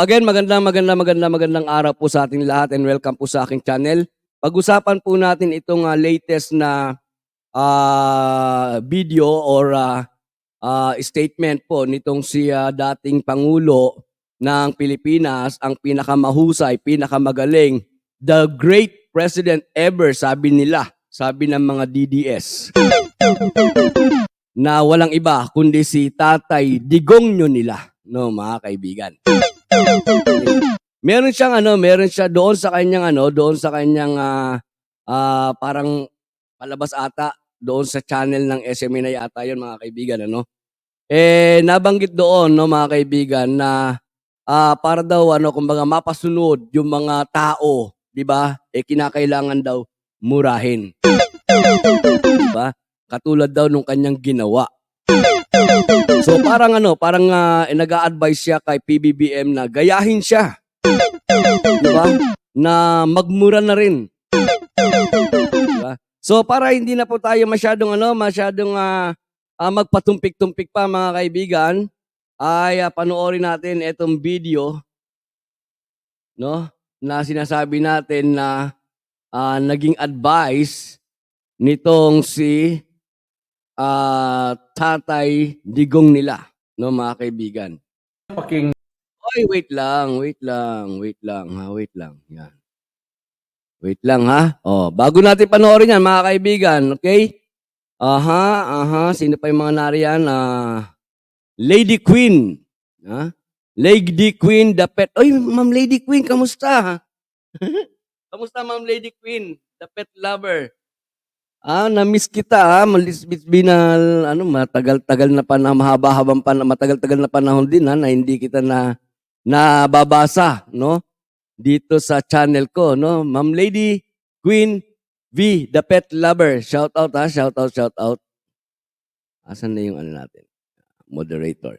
Again, magandang araw po sa ating lahat and welcome po sa aking channel. Pag-usapan po natin itong latest na video or statement po nitong si dating Pangulo ng Pilipinas, ang pinakamahusay, pinakamagaling, the great president ever, sabi nila, sabi ng mga DDS. Na walang iba kundi si Tatay Digong nyo nila, no, mga kaibigan. Meron siya doon sa kanyang parang palabas ata doon sa channel ng SME na yata 'yon, mga kaibigan, ano. Nabanggit doon, no, mga kaibigan, na para daw kumbaga mapasunod yung mga tao, 'di ba? Kinakailangan daw murahin. 'Di ba? Katulad daw nung kanyang ginawa. So parang nag-a-advise siya kay PBBM na gayahin siya. 'Di ba? Na magmura na rin. 'Di ba? So para hindi na po tayo masyadong magpatumpik-tumpik pa, mga kaibigan, ay panoorin natin itong video, no, na sinasabi natin na naging advice nitong si Tatay Digong nila, no, mga kaibigan. Oy, wait lang. Yan. Wait lang, ha. Bago natin panoorin yan, mga kaibigan, okay? Sino pa yung mga nariyan? Lady Queen. Lady Queen, the pet. Oy, Ma'am Lady Queen, kamusta? Kamusta, Ma'am Lady Queen, the pet lover? Na-miss kita, matagal-tagal na panahon, matagal-tagal na panahon din, na hindi kita nababasa, no? Dito sa channel ko, no? Ma'am Lady Queen V, the pet lover. Shout out, shout out. Asan na yung natin? Moderator.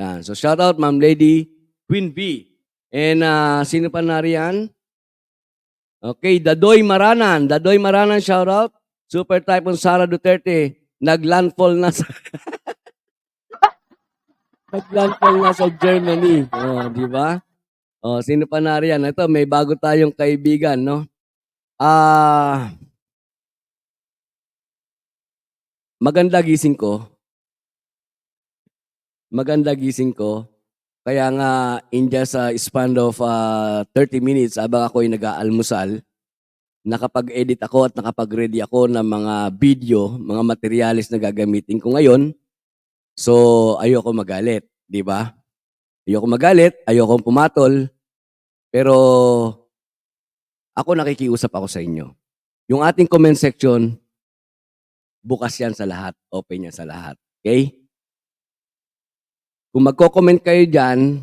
Yan. So shout out, Ma'am Lady Queen V. And sino pa nariyan? Okay, Dadoy Maranan, shout out. Super Typhoon Sara Duterte, naglandfall na sa Germany. Di ba? Sino pa nariyan? Ito, may bago tayong kaibigan, no? Maganda gising ko. Kaya nga, in just a span of 30 minutes, habang ako'y nag-aalmusal, nakapag-edit ako at nakapag-ready ako ng mga video, mga materials na gagamitin ko ngayon. So, ayoko magalit, di ba? Ayoko pumatol, pero ako nakikiusap ako sa inyo. Yung ating comment section, bukas yan sa lahat, open yan sa lahat, okay? Kung magko-comment kayo dyan,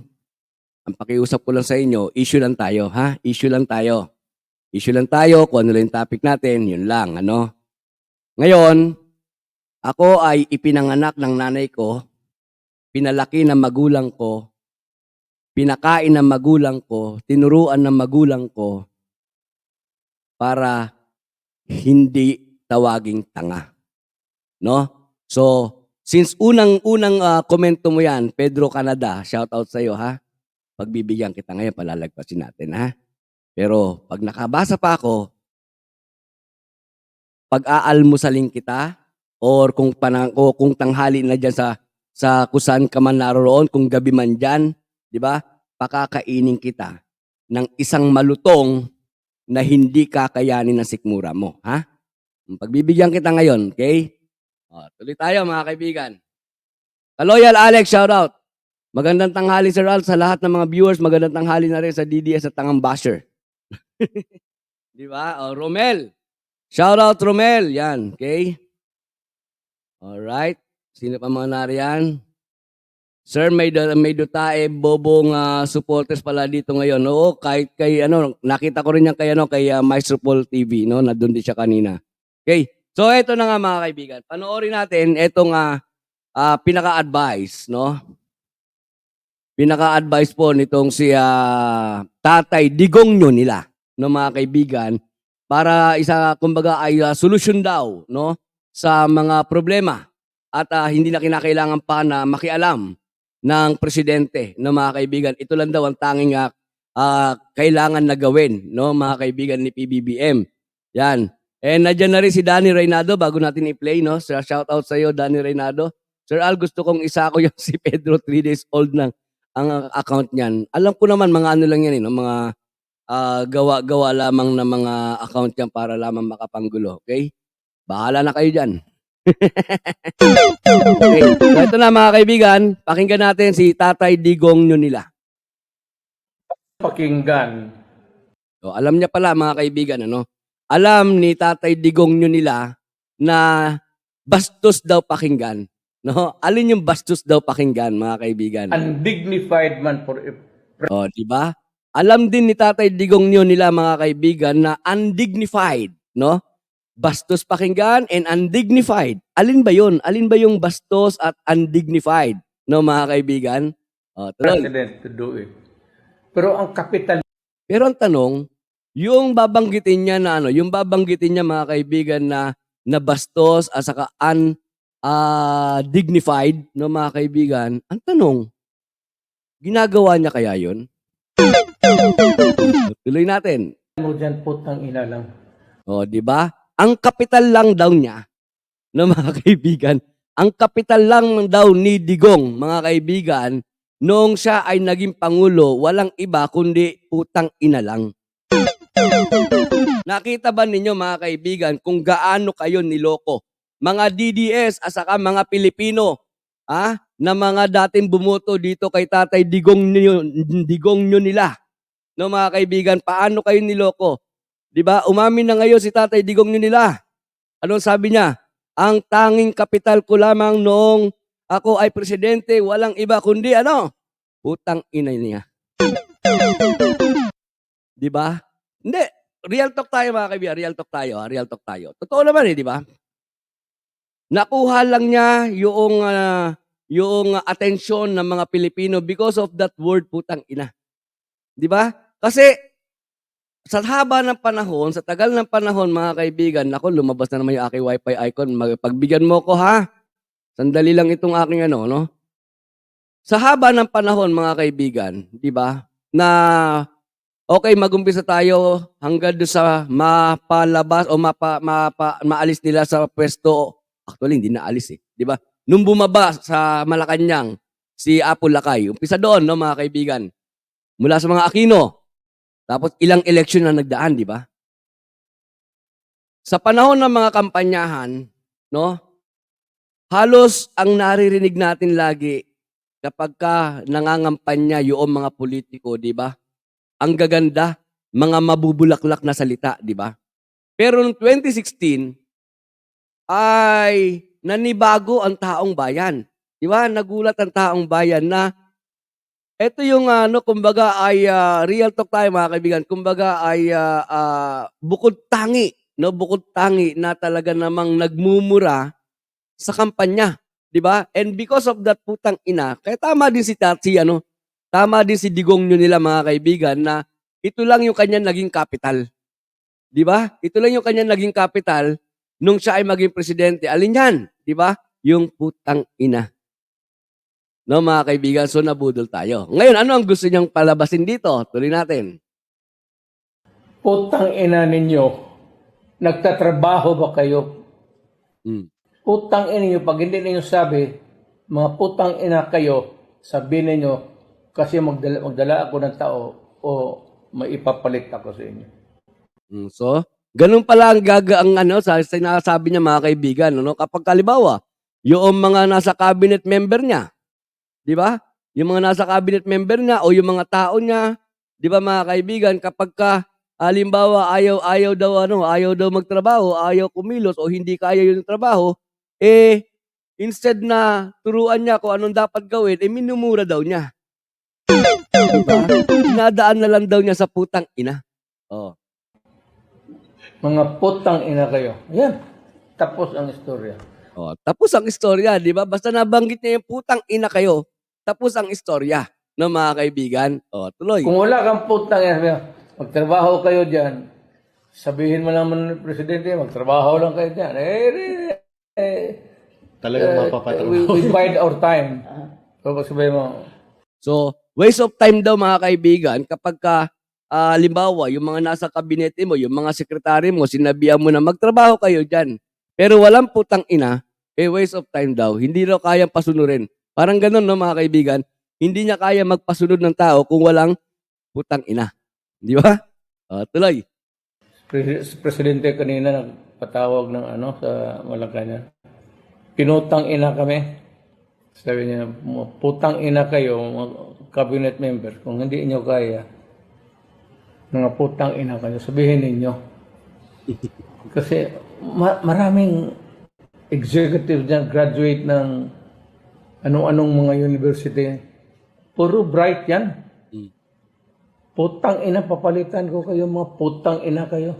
ang pakiusap ko lang sa inyo, issue lang tayo, ha? Issue lang tayo, kung ano lang yung topic natin, yun lang, ano? Ngayon, ako ay ipinanganak ng nanay ko, pinalaki ng magulang ko, pinakain ng magulang ko, tinuruan ng magulang ko, para hindi tawaging tanga, no? So, since unang komento mo yan, Pedro Canada, shout out sa iyo, ha? Pagbibigyan kita ngayon, palalagpasin natin, ha? Pero pag nakabasa pa ako, pag-aalmusalin kita, or kung tanghali na dyan sa kusan ka man naroon, kung gabi man dyan, di ba? Pakakainin kita ng isang malutong na hindi kakayanin ng sikmura mo, ha? Pagbibigyan kita ngayon, okay? Tuloy tayo, mga kaibigan. Kaloyal Alex, shout out. Magandang tanghali, Sir Al, sa lahat ng mga viewers. Magandang tanghali na rin sa DDS at Tangang Basher. Di ba? Romel. Shout out, Romel. Yan, okay? Alright. Sino pa mga nariyan? Sir, may dutae bobong supporters pala dito ngayon. Oo, kahit nakita ko rin yan kay Maestro Paul TV, no? Nandun din siya kanina. Okay. So ito na nga, mga kaibigan. Panoorin natin itong pinaka-advice, no? Pinaka-advice po nitong si Tatay Digong nyo nila, no, mga kaibigan, para kumbaga ay solusyon daw, no, sa mga problema at hindi na kinakailangan pa na makialam ng presidente, no mga kaibigan. Ito lang daw ang tanging kailangan na gawin, no mga kaibigan ni PBBM. Yan. And nandiyan na rin si Danny Reynado bago natin i-play, no? So, shout out sa iyo, Danny Reynado. Sir Al, gusto kong isa ko yung si Pedro 3 days old ng ang account niyan. Alam ko naman mga ano lang yan, no? Mga gawa-gawa lamang ng mga account yan para lamang makapanggulo. Okay? Bahala na kayo dyan. Okay. So ito na mga kaibigan, pakinggan natin si Tatay Digong Nunila. Pakinggan. So, alam niya pala mga kaibigan, ano? Alam ni Tatay Digong Nunila na bastos daw pakinggan. No? Alin yung bastos daw pakinggan mga kaibigan? Undignified man for Oh, di ba? Alam din ni Tatay Digong Nunila mga kaibigan na undignified, no? Bastos pakinggan and undignified. Alin ba 'yon? Alin ba yung bastos at undignified, no mga kaibigan? Oh, tuloy. president to do it. Pero ang kapital Pero ang tanong, yung babanggitin niya na ano, yung babanggitin niya mga kaibigan na bastos at saka dignified, no mga kaibigan, ang tanong, ginagawa niya kaya 'yon? Tuloy natin. mo dyan putang ina lang. Oh, 'di ba? Ang kapital lang daw niya, no mga kaibigan, ang kapital lang daw ni Digong, mga kaibigan, noong siya ay naging pangulo, walang iba kundi putang ina lang. Nakita ba ninyo mga kaibigan kung gaano kayo niloko? Mga DDS at saka mga Pilipino, na mga dating bumoto dito kay Tatay Digong nila. No mga kaibigan, paano kayo niloko? 'Di ba? Umamin na ngayon si Tatay Digong nila. Anong sabi niya? Ang tanging kapital ko lamang noong ako ay presidente, walang iba kundi ano? Putang ina niya. 'Di ba? Hindi, real talk tayo mga kaibigan, real talk tayo, real talk tayo. Totoo naman 'di ba? Nakuha lang niya yung atensyon ng mga Pilipino because of that word putang ina. 'Di ba? Kasi sa haba ng panahon, sa tagal ng panahon mga kaibigan, naku lumabas na naman yung aking wifi icon, pagbigyan mo ko ha. Sandali lang itong aking ano, no? Sa haba ng panahon mga kaibigan, 'di ba? Na okay, mag-umpisa tayo hanggang doon sa mapalabas o maalis nila sa pwesto. Actually, hindi naalis 'di ba? Nung bumaba sa Malacanang si Apo Lakay, umpisa doon, no mga kaibigan. Mula sa mga Aquino. Tapos ilang eleksyon na nagdaan, di ba? Sa panahon ng mga kampanyahan, no? Halos ang naririnig natin lagi kapag nangangampanya yung mga politiko, di ba? Ang gaganda, mga mabubulaklak na salita, di ba? Pero noong 2016 ay nanibago ang taong bayan. Di ba? Nagulat ang taong bayan na ito yung kumbaga ay real talk tayo mga kaibigan. Kumbaga ay bukod tangi, no? Bukod tangi na talaga namang nagmumura sa kampanya, 'di ba? And because of that putang ina, kaya tama din tama din si Digong nila mga kaibigan na ito lang yung kanya naging capital. 'Di ba? Ito lang yung kanya naging capital nung siya ay maging presidente. Alin 'yan? 'Di ba? Yung putang ina. No, mga kaibigan, so nabudol tayo. Ngayon, ano ang gusto niyang palabasin dito? Tuloy natin. Putang ina ninyo. Nagtatrabaho ba kayo? Putang ina ninyo. Pag hindi ninyo sabi, mga putang ina kayo, sabihin ninyo, kasi magdala ako ng tao o maipapalit ako sa inyo. So, ganun pala ang sinasabi niya mga kaibigan. No? Kapag kalibawa, yung mga nasa cabinet member niya, di ba? Yung mga nasa cabinet member niya o yung mga tao niya, di ba mga kaibigan, kapag halimbawa ayaw daw magtrabaho, ayaw kumilos o hindi kaya yung trabaho, instead na turuan niya kung anong dapat gawin, minumura daw niya. Diba? Dinadaan na lang daw niya sa putang ina. Oh. Mga putang ina kayo. Yan. Tapos ang istorya. Oh, tapos ang istorya, di ba? Basta nabanggit niya yung putang ina kayo, tapos ang istorya, no mga kaibigan. Oh, tuloy. Kung wala kang putang ina, magtrabaho kayo dyan. Sabihin mo naman ng presidente, magtrabaho lang kayo dyan. Talagang mapapatrabaho. We bide our time. Tapos sabi mo, So, waste of time daw mga kaibigan kapag halimbawa, yung mga nasa kabinete mo, yung mga sekretary mo, sinabihan mo na magtrabaho kayo dyan. Pero walang putang ina, waste of time daw. Hindi daw kayang pasunurin. Parang ganun, no, mga kaibigan? Hindi niya kaya magpasunod ng tao kung walang putang ina. Di ba? Tuloy. Presidente kanina nagpatawag ng sa Malacanang. Pinutang ina kami. Sabi niya, putang ina kayo, mga cabinet member, kung hindi inyo kaya, mga putang ina kayo, sabihin ninyo. Kasi maraming executive dyan, graduate ng anong-anong mga university. Puro bright yan. Putang ina, papalitan ko kayo, mga putang ina kayo.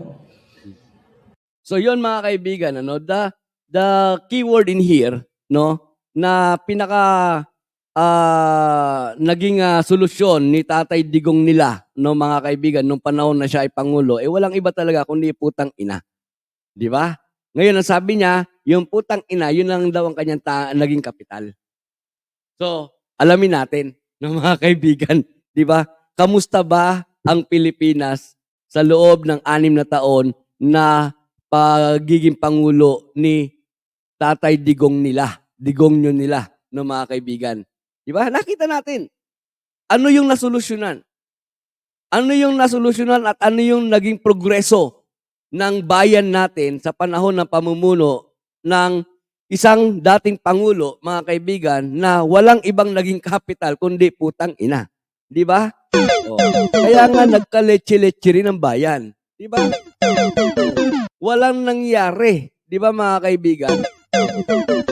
So yon mga kaibigan, the keyword in here, no, na pinaka naging solusyon ni Tatay Digong nila, no, mga kaibigan, nung panahon na siya ay pangulo, walang iba talaga kundi putang ina. Di ba? Ngayon, ang sabi niya, yung putang ina, yun lang daw ang kanyang naging kapital. So, alamin natin, no, mga kaibigan, di ba? Kamusta ba ang Pilipinas sa loob ng 6 na taon na pagiging pangulo ni Tatay Digong nila, Digong nyo nila, no, mga kaibigan. Di ba? Nakita natin. Ano yung nasolusyonan? Ano yung nasolusyonan at ano yung naging progreso ng bayan natin sa panahon ng pamumuno ng isang dating pangulo, mga kaibigan, na walang ibang naging kapital kundi putang ina. Di ba? Kaya nga nagkaletse-letse rin ang bayan. Di ba? Walang nangyari. Di ba, mga kaibigan?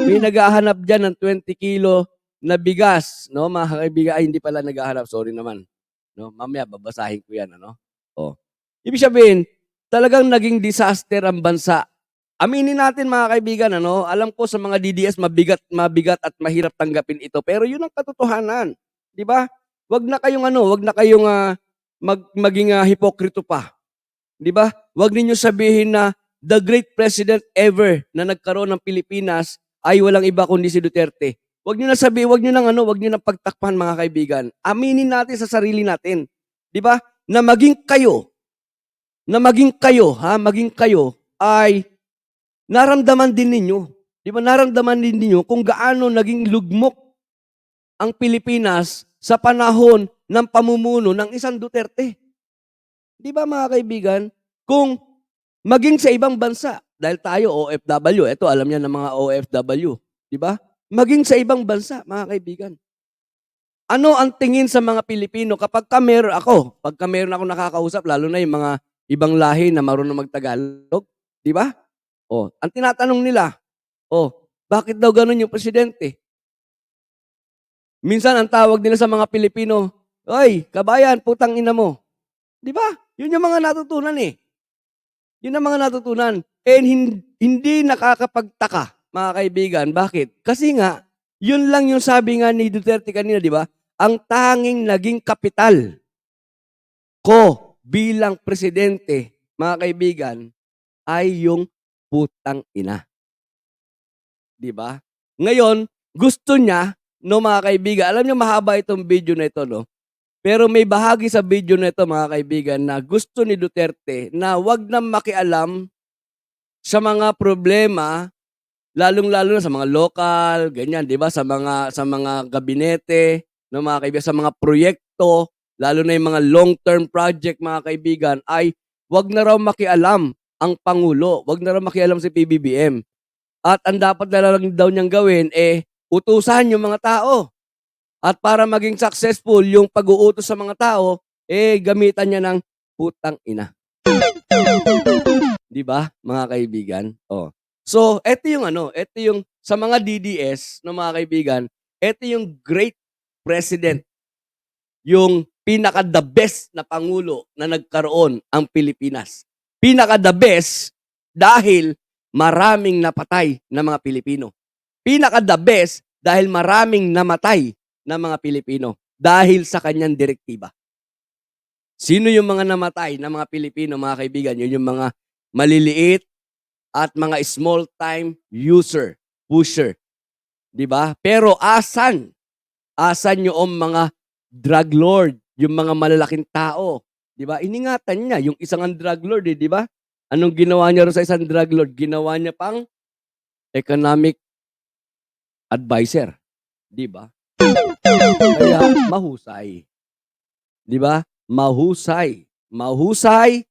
May naghahanap dyan ng 20 kilo na bigas, no, mga kaibigan. Ay, hindi pala naghahanap, sorry naman. No, mamaya babasahin ko yan, ano? Ibig sabihin, talagang naging disaster ang bansa. Aminin natin, mga kaibigan, ano? Alam ko sa mga DDS mabigat at mahirap tanggapin ito, pero yun ang katotohanan. 'Di ba? Wag na kayong maging hipokrito pa. 'Di ba? Wag ninyong sabihin na the great president ever na nagkaroon ng Pilipinas ay walang iba kundi si Duterte. Wag niyo na sabihin, wag niyo nang pagtakpan, mga kaibigan. Aminin natin sa sarili natin. 'Di ba? Na maging kayo ay naramdaman din ninyo. 'Di ba? Naramdaman din ninyo kung gaano naging lugmok ang Pilipinas sa panahon ng pamumuno ng isang Duterte. 'Di ba, mga kaibigan? Kung maging sa ibang bansa, dahil tayo OFW, ito alam niya ng mga OFW, 'di ba? Maging sa ibang bansa, mga kaibigan. Ano ang tingin sa mga Pilipino pagka meron ako nakakausap, lalo na yung mga ibang lahi na marunong magtagalog, 'di ba? Ang tinatanong nila, bakit daw ganun yung presidente? Minsan ang tawag nila sa mga Pilipino, "Oy, kabayan, putang ina mo." 'Di ba? Yun yung mga natutunan eh. Yun ang mga natutunan. And hindi nakakapagtaka, mga kaibigan. Bakit? Kasi nga, yun lang yung sabi nga ni Duterte kanina, di ba? Ang tanging naging kapital ko bilang presidente, mga kaibigan, ay yung putang ina. Di ba? Ngayon, gusto niya, no, mga kaibigan, alam niyo mahaba itong video na ito, no? Pero may bahagi sa video na ito, mga kaibigan, na gusto ni Duterte na wag na makialam sa mga problema, lalong-lalo na sa mga lokal, ganyan, 'di ba? Sa mga gabinete, no, mga kaibigan, sa mga proyekto, lalo na yung mga long-term project, mga kaibigan, ay wag na raw makialam ang Pangulo, wag na raw makialam si PBBM. At ang dapat na lang daw niyang gawin, utusan yung mga tao. At para maging successful yung pag-uutos sa mga tao, gamitan niya ng putang ina. 'Di ba, mga kaibigan? So, ito yung sa mga DDS, no, mga kaibigan, ito yung great president, yung pinaka-the best na pangulo na nagkaroon ang Pilipinas. Pinaka-the best dahil maraming napatay na mga Pilipino. Pinaka-the best dahil maraming namatay na mga Pilipino dahil sa kanyang direktiba. Sino yung mga namatay na mga Pilipino, mga kaibigan? Yun yung mga maliliit at mga small-time pusher. 'Di ba? Pero asan Asan yung mga drug lord, yung mga malalaking tao, 'di ba? Iningatan niya yung isang drug lord, eh, 'di ba? Anong ginawa niya ron sa isang drug lord? Ginawa niya pang economic advisor, 'di ba? Kaya mahusay, 'di ba? Mahusay. Mahusay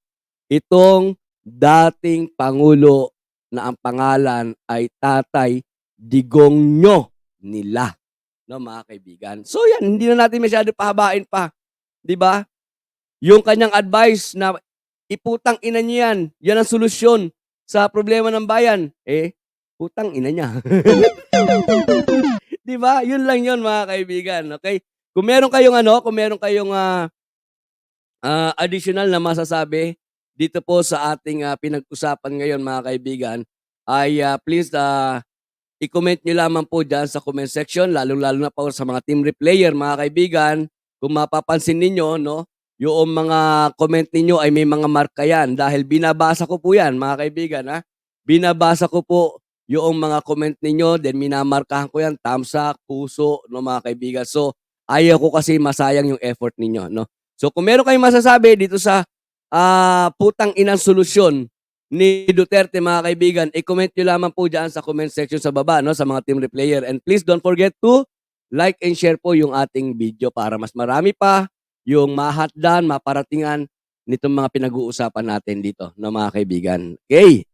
itong dating pangulo na ang pangalan ay Tatay Digongyo nila, no, mga kaibigan. So yan, hindi na natin masyado pahabain pa, 'di ba? Yung kanyang advice na iputang ina niyo yan, yan ang solusyon sa problema ng bayan. Eh, putang ina niya. 'Di ba? Yun lang yun, mga kaibigan, okay? Kung meron kayong kung meron kayong additional na masasabi dito po sa ating pinag-usapan ngayon, mga kaibigan, ay please i-comment nyo lamang po dyan sa comment section, lalong-lalo na po sa mga team replayer, mga kaibigan. Kung mapapansin ninyo, no, yung mga comment ninyo ay may mga marka yan dahil binabasa ko po yan, mga kaibigan. Ha? Binabasa ko po yung mga comment ninyo, then minamarkahan ko yan, thumbs up, puso, no, mga kaibigan. So, ayaw ko kasi masayang yung effort ninyo, no. So, kung meron kayong masasabi dito sa putang inang solusyon ni Duterte, mga kaibigan, i-comment nyo lamang po dyan sa comment section sa baba, no, sa mga team replayer. And please don't forget to like and share po yung ating video para mas marami pa yung mahatdan, maparatingan nitong mga pinag-uusapan natin dito, no, mga kaibigan. Okay?